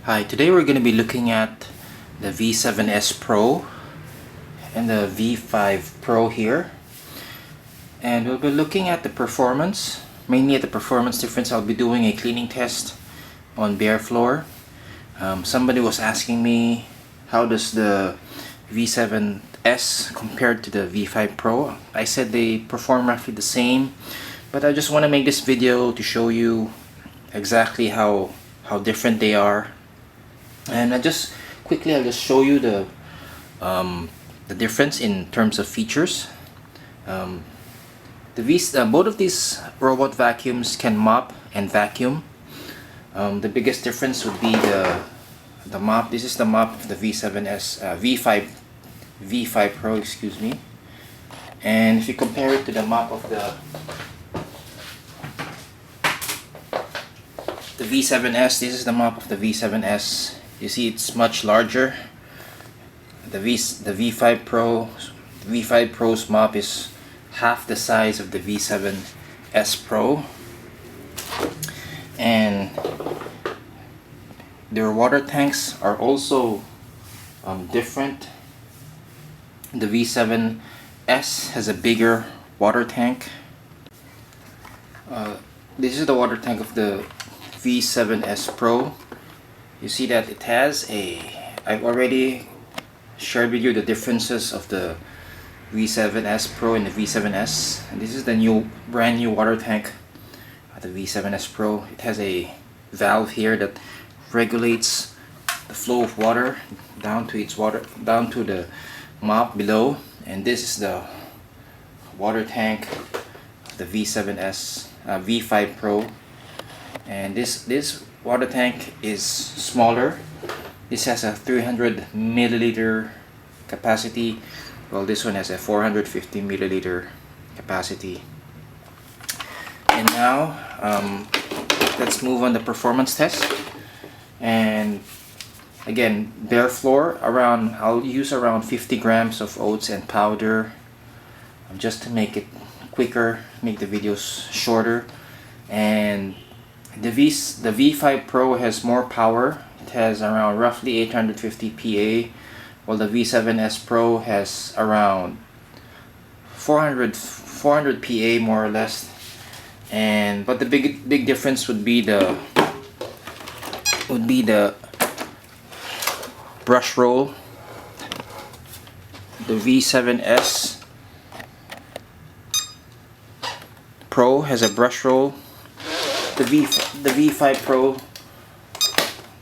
Hi, today we're going to be looking at the V7S Pro and the V5 Pro here, and we'll be looking at the performance, mainly at the performance difference. I'll be doing a cleaning test on bare floor. Somebody was asking me how does the V7S compare to the V5 Pro. I said they perform roughly the same, but I just want to make this video to show you exactly how different they are. And I'll just show you the difference in terms of features. Both of these robot vacuums can mop and vacuum. The biggest difference would be the mop. This is the mop of the V7S V5 Pro, excuse me. And if you compare it to the mop of the V7S, this is the mop of the V7S. You see it's much larger. The V5 Pro's mop is half the size of the V7S Pro, and their water tanks are also different. The V7S has a bigger water tank. This is the water tank of the V7S Pro. You see that it has I've already shared with you the differences of the V7S Pro and the V7S, and this is the brand new water tank of the V7S Pro. It has a valve here that regulates the flow of water down to the mop below, and this is the water tank of the V5 Pro. And this water tank is smaller. This has a 300 milliliter capacity, while this one has a 450 milliliter capacity. And now let's move on the performance test. And again, bare floor, I'll use around 50 grams of oats and powder, just to make it quicker, make the videos shorter. And the V5 Pro has more power. It has around roughly 850 PA, while the V7S Pro has around 400 PA more or less. But the big difference would be the brush roll. The V7S Pro has a brush roll. The V5 Pro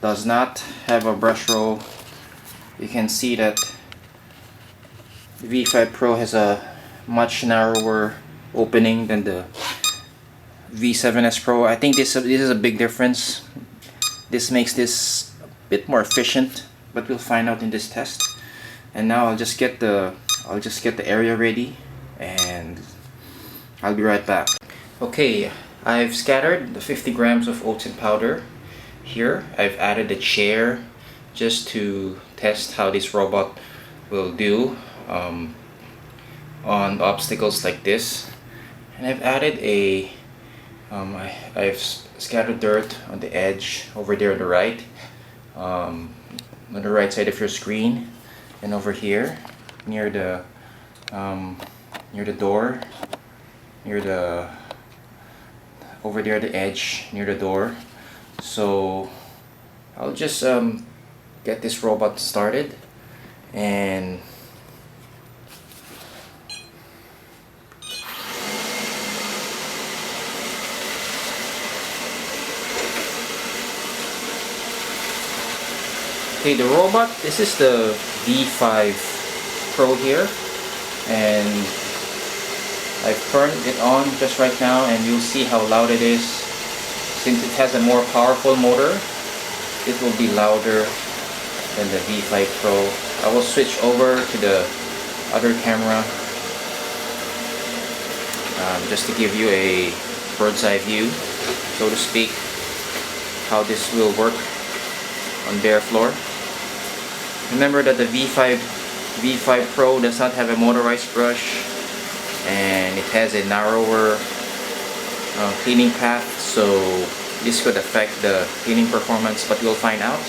does not have a brush roll. You can see that the V5 Pro has a much narrower opening than the V7S Pro. I think this is a big difference. This makes this a bit more efficient, but we'll find out in this test. And now I'll just get the area ready, and I'll be right back. Okay, I've scattered the 50 grams of oats and powder. Here I've added a chair just to test how this robot will do on obstacles like this. And I've added I've scattered dirt on the edge over there on the right side of your screen, and over here near the door, over there, the edge near the door. So I'll just get this robot started, and okay, the robot, this is the V5 Pro here, and I've turned it on just right now, and you'll see how loud it is. Since it has a more powerful motor, it will be louder than the V5 Pro. I will switch over to the other camera just to give you a bird's eye view, so to speak, how this will work on bare floor. Remember that the V5 Pro does not have a motorized brush, and it has a narrower cleaning path, so this could affect the cleaning performance, but we'll find out.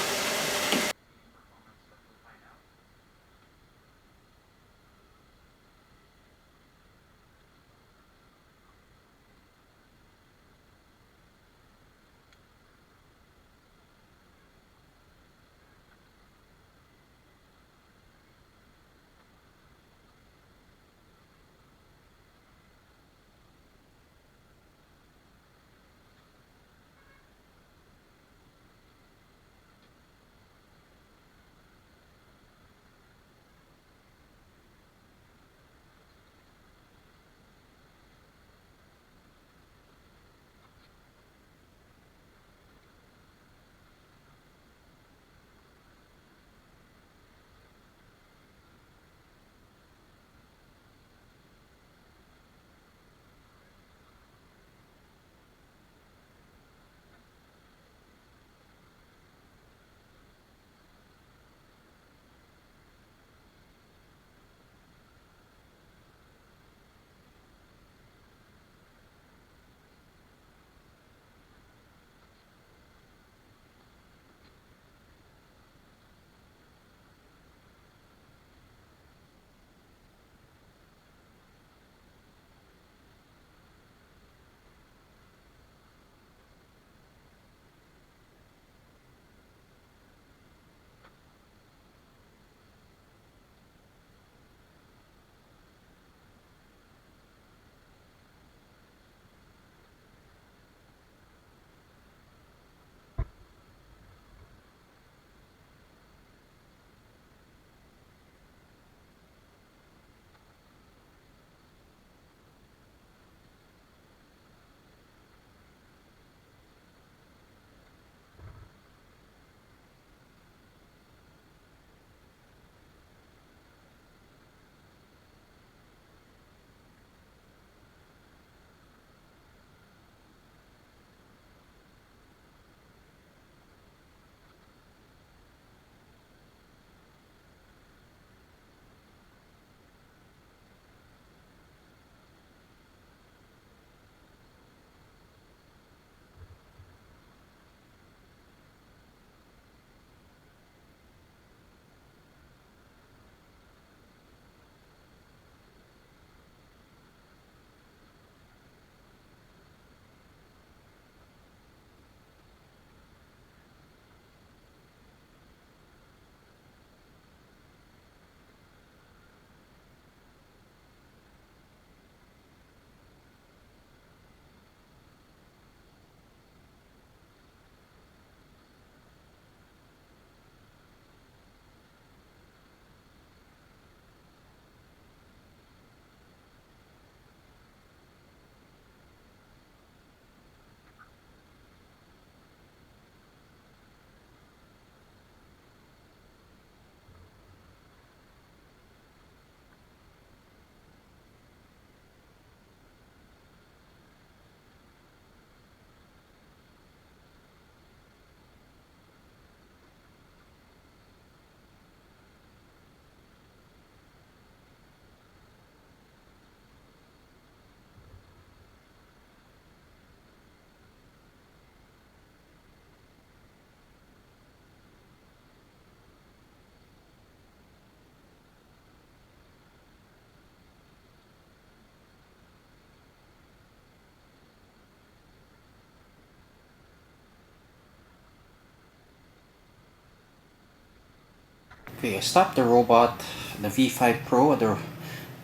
Okay, I stopped the robot, the V5 Pro, at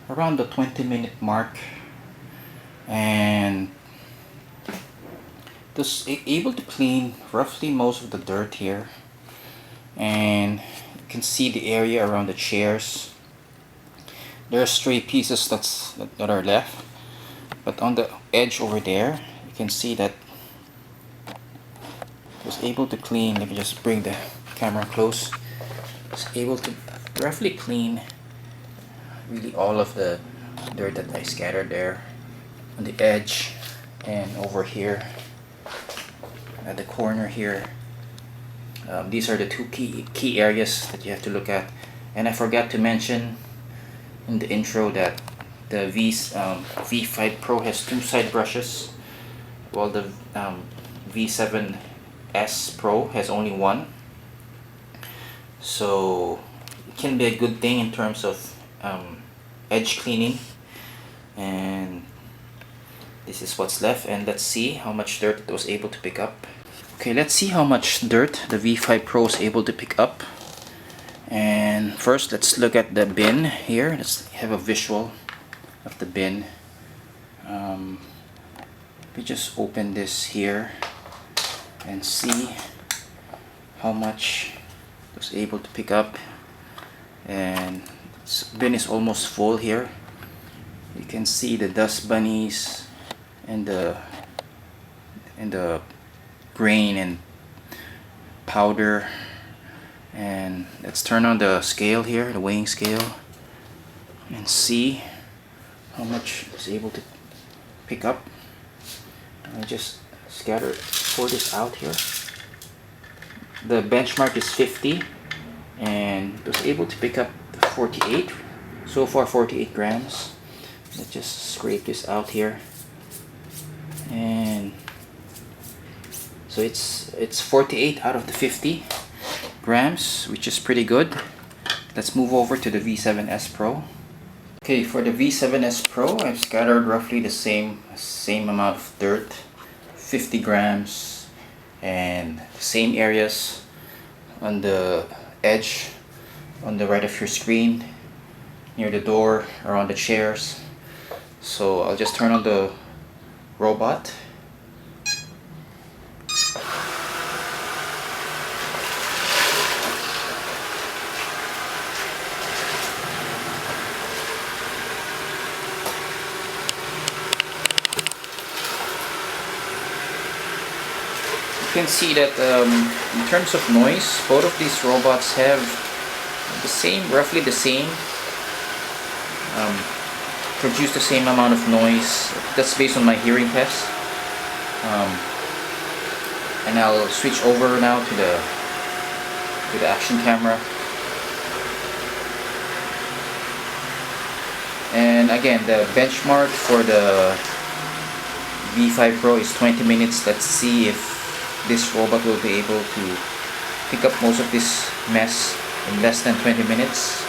around the 20-minute mark, and it was able to clean roughly most of the dirt here, and you can see the area around the chairs. There are stray pieces that are left, but on the edge over there you can see that it was able to clean. Let me just bring the camera close. It's able to roughly clean really all of the dirt that I scattered there on the edge and over here at the corner here. These are the two key areas that you have to look at. And I forgot to mention in the intro that the V5 Pro has two side brushes, while the V7S Pro has only one. So it can be a good thing in terms of edge cleaning. And this is what's left, and let's see how much dirt it was able to pick up. Okay, let's see how much dirt the V5 Pro is able to pick up. And first, let's look at the bin here. Let's have a visual of the bin. We just open this here and see how much it was able to pick up. And this bin is almost full here. You can see the dust bunnies and the grain and powder. And let's turn on the scale here, the weighing scale, and see how much it's able to pick up. I just pour this out here. The benchmark is 50, and it was able to pick up 48. So far 48 grams. Let's just scrape this out here. And so it's 48 out of the 50 grams, which is pretty good. Let's move over to the V7S Pro. Okay, for the V7S Pro, I've scattered roughly the same amount of dirt, 50 grams, and the same areas on the edge, on the right of your screen, near the door, around the chairs. So I'll just turn on the robot. You can see that in terms of noise, both of these robots have roughly the same, produce the same amount of noise. That's based on my hearing test. And I'll switch over now to the action camera. And again, the benchmark for the V5 Pro is 20 minutes. Let's see if this robot will be able to pick up most of this mess in less than 20 minutes.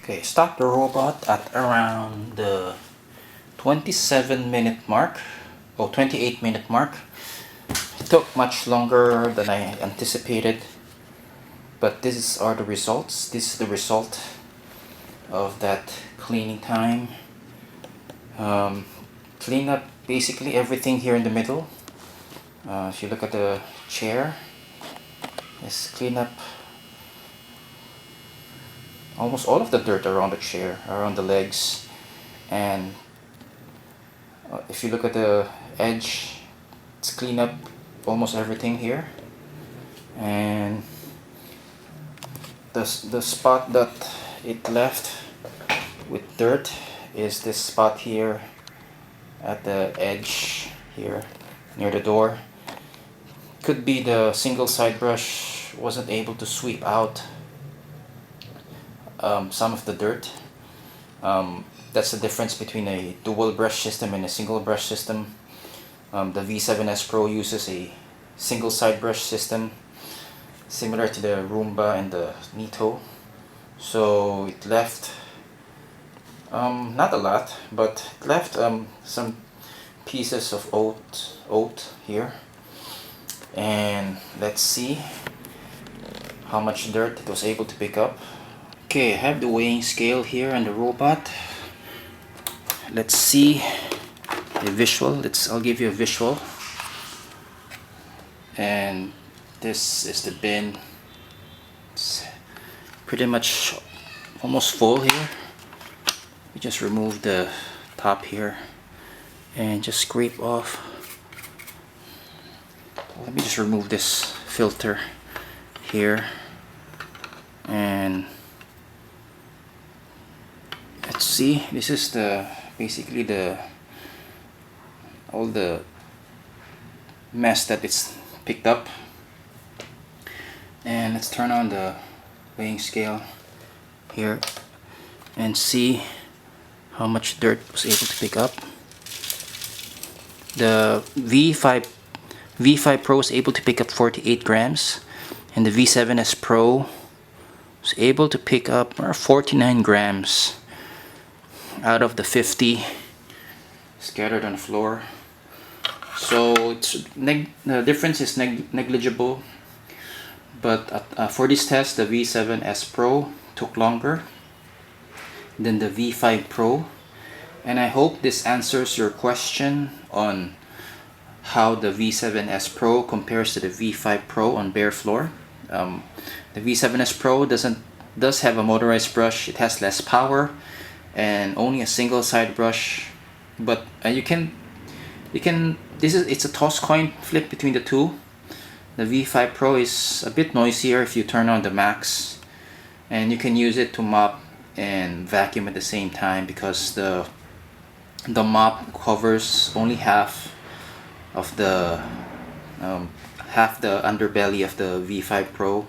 Okay, stop the robot at around the 27-minute mark, or 28-minute mark. It took much longer than I anticipated, but these are the results. This is the result of that cleaning time. Clean up basically everything here in the middle. If you look at the chair, let's clean up almost all of the dirt around the chair, around the legs, and if you look at the edge, let's clean up almost everything here. And the spot that it left with dirt is this spot here at the edge here near the door. Could be the single side brush wasn't able to sweep out some of the dirt. That's the difference between a dual brush system and a single brush system. The V7S Pro uses a single side brush system similar to the Roomba and the Nito. So it left not a lot, but it left some pieces of oat here. And let's see how much dirt it was able to pick up. Okay, I have the weighing scale here on the robot. Let's see a visual. I'll give you a visual. And this is the bin. It's pretty much almost full here. We just remove the top here and just scrape off. Let me just remove this filter here, and let's see. This is basically all the mess that it's picked up. And let's turn on the weighing scale here and see how much dirt was able to pick up. The V5 Pro is able to pick up 48 grams, and the V7S Pro was able to pick up 49 grams out of the 50 scattered on the floor. So the difference is negligible, but for this test the V7S Pro took longer than the V5 Pro, and I hope this answers your question on how the V7S Pro compares to the V5 Pro on bare floor. The V7S Pro does have a motorized brush. It has less power and only a single side brush, but it's a toss coin flip between the two. The V5 Pro is a bit noisier if you turn on the max, and you can use it to mop and vacuum at the same time, because the mop covers only half of the underbelly of the V5 Pro,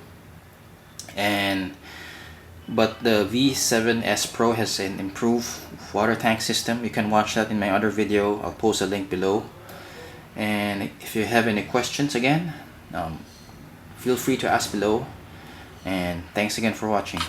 but the V7S Pro has an improved water tank system. You can watch that in my other video. I'll post a link below. And if you have any questions again, feel free to ask below. And thanks again for watching.